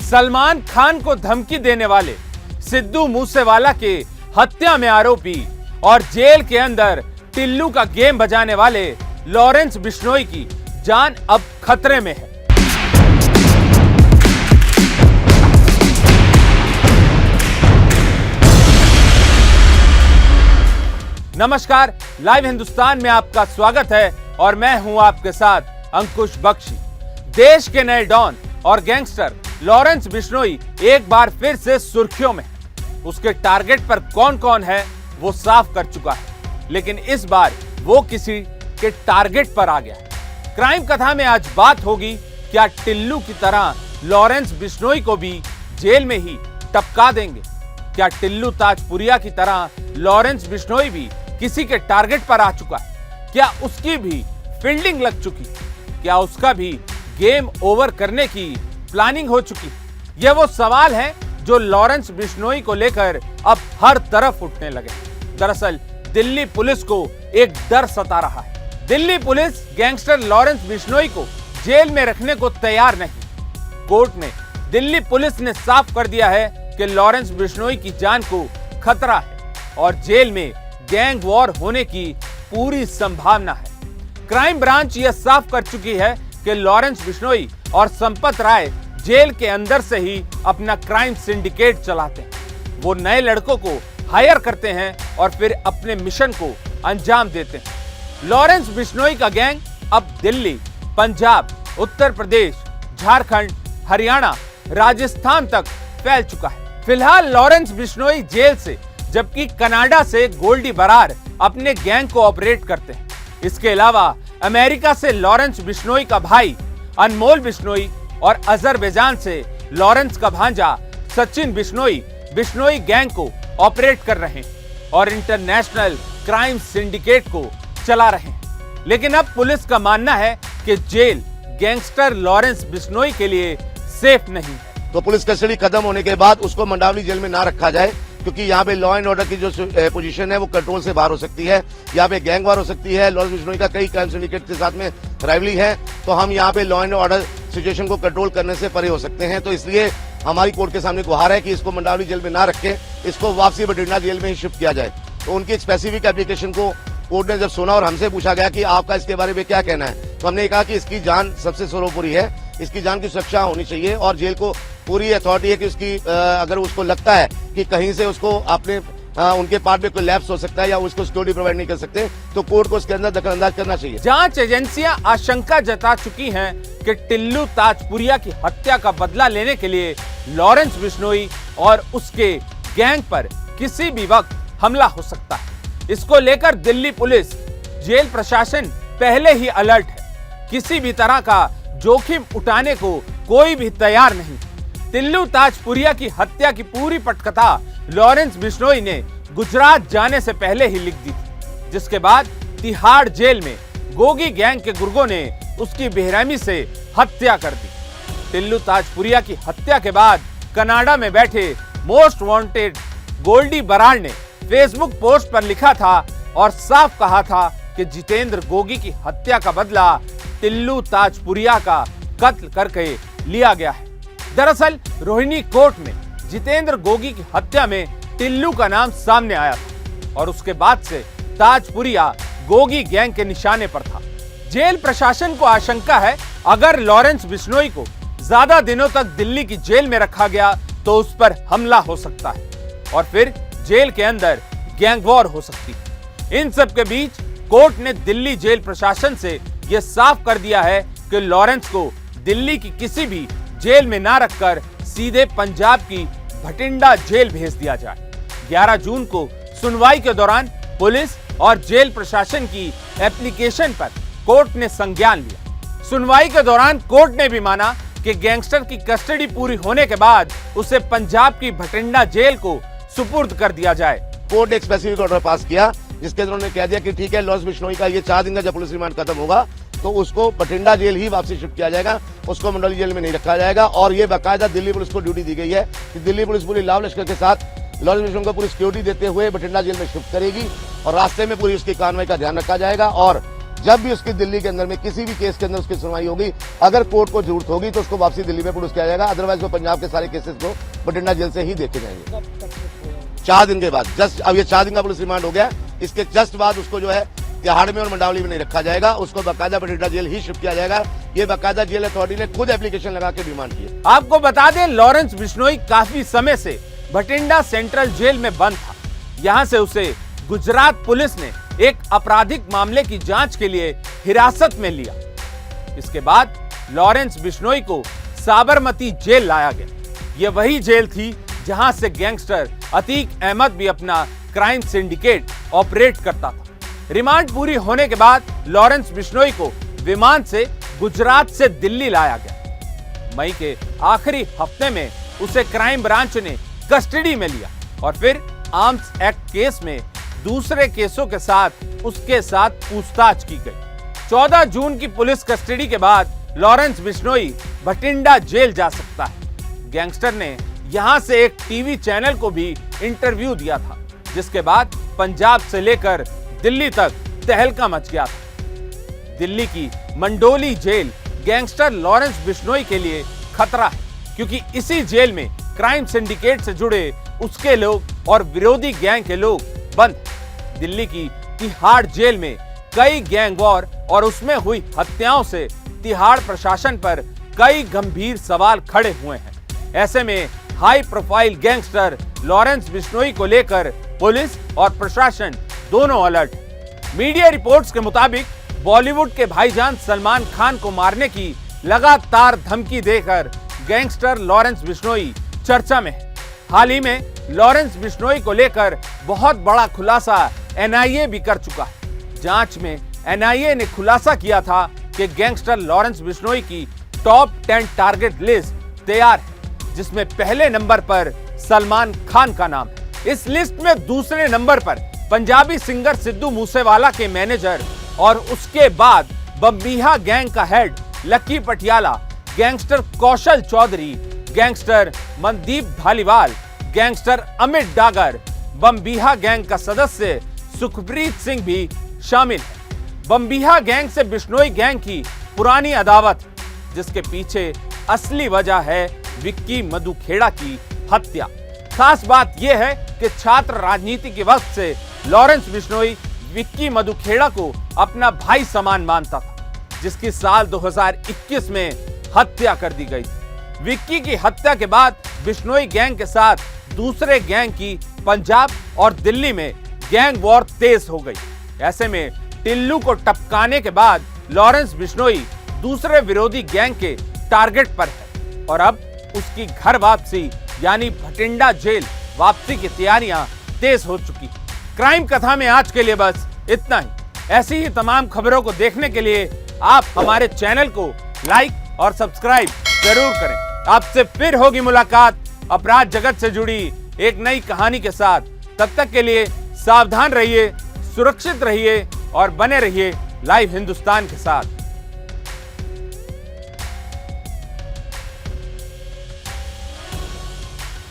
सलमान खान को धमकी देने वाले सिद्धू मूसेवाला के हत्या में आरोपी और जेल के अंदर टिल्लू का गेम बजाने वाले लॉरेंस बिश्नोई की जान अब खतरे में है। नमस्कार, लाइव हिंदुस्तान में आपका स्वागत है और मैं हूं आपके साथ अंकुश बख्शी। देश के नए डॉन और गैंगस्टर लॉरेंस बिश्नोई एक बार फिर से सुर्खियों में है। उसके टारगेट पर कौन कौन है वो साफ कर चुका है, लेकिन इस बार वो किसी के टारगेट पर आ गया है। क्राइम कथा में आज बात होगी, क्या टिल्लू की तरह लॉरेंस बिश्नोई को भी जेल में ही टपका देंगे? क्या टिल्लू ताजपुरिया की तरह लॉरेंस बिश्नोई भी किसी के टारगेट पर आ चुका है? क्या उसकी भी फील्डिंग लग चुकी? क्या उसका भी गेम ओवर करने की प्लानिंग हो चुकी? यह वो सवाल है जो लॉरेंस बिश्नोई को लेकर अब हर तरफ उठने लगे। दरअसल दिल्ली पुलिस को एक डर सता रहा है। Delhi police gangster Lawrence Bishnoi को जेल में रखने को तैयार नहीं। कोर्ट में दिल्ली पुलिस ने साफ कर दिया है कि लॉरेंस बिश्नोई की जान को खतरा है और जेल में गैंग वॉर होने की पूरी संभावना है। क्राइम ब्रांच यह साफ कर चुकी है कि लॉरेंस बिश्नोई और संपत राय जेल के अंदर से ही अपना क्राइम सिंडिकेट चलाते हैं। वो नए लड़कों को हायर करते हैं और फिर अपने मिशन को अंजाम देते हैं। लॉरेंस बिश्नोई का गैंग अब दिल्ली, पंजाब, उत्तर प्रदेश, झारखंड, हरियाणा, राजस्थान तक फैल चुका है। फिलहाल लॉरेंस बिश्नोई जेल से, जबकि कनाडा से गोल्डी बरार अपने गैंग को ऑपरेट करते हैं। इसके अलावा अमेरिका से लॉरेंस बिश्नोई का भाई अनमोल बिश्नोई और अजरबैजान से लॉरेंस का भांजा सचिन बिश्नोई बिश्नोई गैंग को ऑपरेट कर रहे हैं और इंटरनेशनल क्राइम सिंडिकेट को चला रहे हैं। लेकिन अब पुलिस का मानना है कि जेल गैंगस्टर लॉरेंस बिश्नोई के लिए सेफ नहीं है। तो पुलिस कस्टडी खत्म होने के बाद उसको मंडावली जेल में ना रखा जाए, क्योंकि यहाँ पे लॉ एंड ऑर्डर की जो पोजीशन है वो कंट्रोल से बाहर हो सकती है। यहाँ पे गैंग वार हो सकती है। लॉरेंस बिश्नोई का कई क्राइम सिंडिकेट के साथ में राइवली है, तो हम यहाँ पे लॉ एंड ऑर्डर सिचुएशन को कंट्रोल करने से परे हो सकते हैं। तो इसलिए हमारी कोर्ट के सामने गुहार है कि इसको मंडावली जेल में ना रखे, इसको वापसी बठिंडा जेल में ही शिफ्ट किया जाए। तो उनकी स्पेसिफिक एप्लीकेशन को कोर्ट ने जब सुना और हमसे पूछा गया कि आपका इसके बारे में क्या कहना है, तो हमने कहा कि इसकी जान सबसे सर्वोपरि है, इसकी जान की सुरक्षा होनी चाहिए और जेल को पूरी अथॉरिटी है कि उसकी अगर उसको लगता है कि कहीं से उसको आपने उनके पार्ट में कोई लैप्स हो सकता है या उसको सिक्योरिटी प्रोवाइड नहीं कर सकते, तो कोर्ट को उसके अंदर दखलअंदाज करना चाहिए। जांच एजेंसियां आशंका जता चुकी हैं कि टिल्लू ताजपुरिया की हत्या का बदला लेने के लिए लॉरेंस बिश्नोई और उसके गैंग पर किसी भी वक्त हमला हो सकता है। इसको लेकर दिल्ली पुलिस, जेल प्रशासन पहले ही अलर्ट है। किसी भी तरह का जोखिम उठाने को कोई भी तैयार नहीं। टिल्लू ताजपुरिया की हत्या की पूरी पटकथा लॉरेंस बिश्नोई ने गुजरात जाने से पहले ही लिख दी थी, जिसके बाद तिहाड़ जेल में गोगी गैंग के गुर्गों ने उसकी बेरहमी से हत्या कर दी। टिल्लू ताजपुरिया की हत्या के बाद कनाडा में बैठे मोस्ट वांटेड गोल्डी बरार ने फेसबुक पोस्ट पर लिखा था और साफ कहा था कि जितेंद्र गोगी की हत्या का बदला टिल्लू ताजपुरिया का कत्ल करके लिया गया है। दरअसल रोहिणी कोर्ट में जितेंद्र गोगी की हत्या में टिल्लू का नाम सामने आया था और उसके बाद से ताजपुरिया गोगी गैंग के निशाने पर था। जेल प्रशासन को आशंका है, अगर लॉरेंस बिश्नोई को ज्यादा दिनों तक दिल्ली की जेल में रखा गया तो उस पर हमला हो सकता है और फिर जेल के अंदर गैंग वॉर हो सकती है। इन सब के बीच कोर्ट ने दिल्ली जेल प्रशासन से यह साफ कर दिया है कि लॉरेंस को दिल्ली की किसी भी जेल में ना रखकर सीधे पंजाब की बठिंडा जेल भेज दिया जाए। 11 जून को सुनवाई के दौरान पुलिस और जेल प्रशासन की एप्लीकेशन पर कोर्ट ने संज्ञान लिया। सुनवाई के दौरान कोर्ट ने भी माना कि गैंगस्टर की कस्टडी पूरी होने के बाद उसे पंजाब की बठिंडा जेल को सुपुर्द कर दिया जाए। कोर्ट ने एक स्पेसिफिक ऑर्डर पास किया, जिसके अंदर उन्होंने कह दिया कि ठीक है, लॉरेंस बिश्नोई का ये 4 दिन का जब पुलिस रिमांड खत्म होगा तो उसको बठिंडा जेल ही वापसी शिफ्ट किया जाएगा, उसको मंडली जेल में नहीं रखा जाएगा। और ये बाकायदा दिल्ली पुलिस को ड्यूटी दी गई है कि दिल्ली पुलिस पूरी लाव लश्कर के साथ लॉरेंस बिश्नोई को पूरी सिक्योरिटी देते हुए बठिंडा जेल में शिफ्ट करेगी और रास्ते में पूरी उसकी कार्रवाई का ध्यान रखा जाएगा और जब भी उसकी दिल्ली के अंदर में किसी भी केस के अंदर उसकी सुनवाई होगी, अगर कोर्ट को जरूरत होगी तो उसको वापसी दिल्ली में पुलिस किया जाएगा, अदरवाइज वो पंजाब के सारे केसेस को बठिंडा जेल से ही देखे जाएंगे। 4 दिन के बाद, जस्ट अब ये 4 दिन का पुलिस रिमांड हो गया, इसके जस्ट बाद उसको जो है तिहाड़ में और मंडावली में नहीं रखा जाएगा, उसको बाकायदा बठिंडा जेल ही शिफ्ट किया जाएगा। ये बाकायदा जेल अथॉरिटी ने खुद एप्लीकेशन लगा के डिमांड की है। आपको बता दें, लॉरेंस बिश्नोई काफी समय से बठिंडा सेंट्रल जेल में बंद था। यहां से उसे गुजरात पुलिस ने एक आपराधिक मामले की जांच के लिए हिरासत में लिया। इसके बाद लॉरेंस बिश्नोई को साबरमती जेल लाया गया। यह वही जेल थी जहां से गैंगस्टर अतीक अहमद भी अपना क्राइम सिंडिकेट ऑपरेट करता था। रिमांड पूरी होने के बाद लॉरेंस बिश्नोई को विमान से गुजरात से दिल्ली लाया गया। मई के आखिरी हफ्ते में उसे क्राइम ब्रांच ने कस्टडी में लिया और फिर आर्म्स एक्ट केस में दूसरे केसों के साथ उसके साथ पूछताछ की गई। 14 जून की पुलिस कस्टडी के बाद लॉरेंस बिश्नोई बठिंडा जेल जा सकता है। गैंगस्टर ने यहां से एक टीवी चैनल को भी इंटरव्यू दिया था, जिसके बाद पंजाब से लेकर दिल्ली तक तहलका मच गया था। दिल्ली की Mandoli jail gangster Lawrence Bishnoi के लिए खतरा है, क्योंकि इसी जेल में क्राइम सिंडिकेट से जुड़े उसके लोग और विरोधी गैंग के लोग बंद। दिल्ली की तिहाड़ जेल में कई गैंग वॉर और उसमें हुई हत्याओं से तिहाड़ प्रशासन पर कई गंभीर सवाल खड़े हुए हैं। ऐसे में high profile gangster Lawrence Bishnoi को लेकर पुलिस और प्रशासन दोनों अलर्ट है। मीडिया रिपोर्ट्स के मुताबिक बॉलीवुड के भाईजान सलमान खान को मारने की लगातार धमकी देकर गैंगस्टर लॉरेंस बिश्नोई चर्चा में है। हाल ही में लॉरेंस बिश्नोई को लेकर बहुत बड़ा खुलासा एनआईए भी कर चुका है। जांच में एनआईए ने खुलासा किया था कि गैंगस्टर लॉरेंस बिश्नोई की टॉप 10 टारगेट लिस्ट तैयार है, जिसमें पहले नंबर पर सलमान खान का नाम है। इस लिस्ट में दूसरे नंबर पर पंजाबी सिंगर सिद्धू मूसेवाला के मैनेजर और उसके बाद बम्बीहा गैंग का head Lucky Patiala, gangster Kaushal Chaudhary, gangster Mandeep Dhaliwal, gangster Amit Dagar, Bambiha gang का सदस्य सुखप्रीत सिंह भी शामिल है। बम्बीहा गैंग से बिश्नोई गैंग की पुरानी अदावत, जिसके पीछे असली वजह है विक्की मधुखेड़ा की हत्या। खास बात यह है कि छात्र राजनीति के वक्त से लॉरेंस बिश्नोई विक्की मधुखेड़ा को अपना भाई समान मानता था, जिसकी साल 2021 में हत्या कर दी गई। विक्की की हत्या के बाद बिश्नोई गैंग के साथ दूसरे गैंग की पंजाब और दिल्ली में गैंग वॉर तेज हो गई। ऐसे में टिल्लू को टपकाने के बाद लॉरेंस बिश्नोई दूसरे विरोधी गैंग के टारगेट पर है और अब उसकी घर वापसी यानी बठिंडा जेल वापसी की तैयारियां तेज हो चुकी। क्राइम कथा में आज के लिए बस इतना ही। ऐसी ही तमाम खबरों को देखने के लिए आप हमारे चैनल को लाइक और सब्सक्राइब जरूर करें। आपसे फिर होगी मुलाकात अपराध जगत से जुड़ी एक नई कहानी के साथ। तब तक के लिए सावधान रहिए, सुरक्षित रहिए और बने रहिए लाइव हिंदुस्तान के साथ।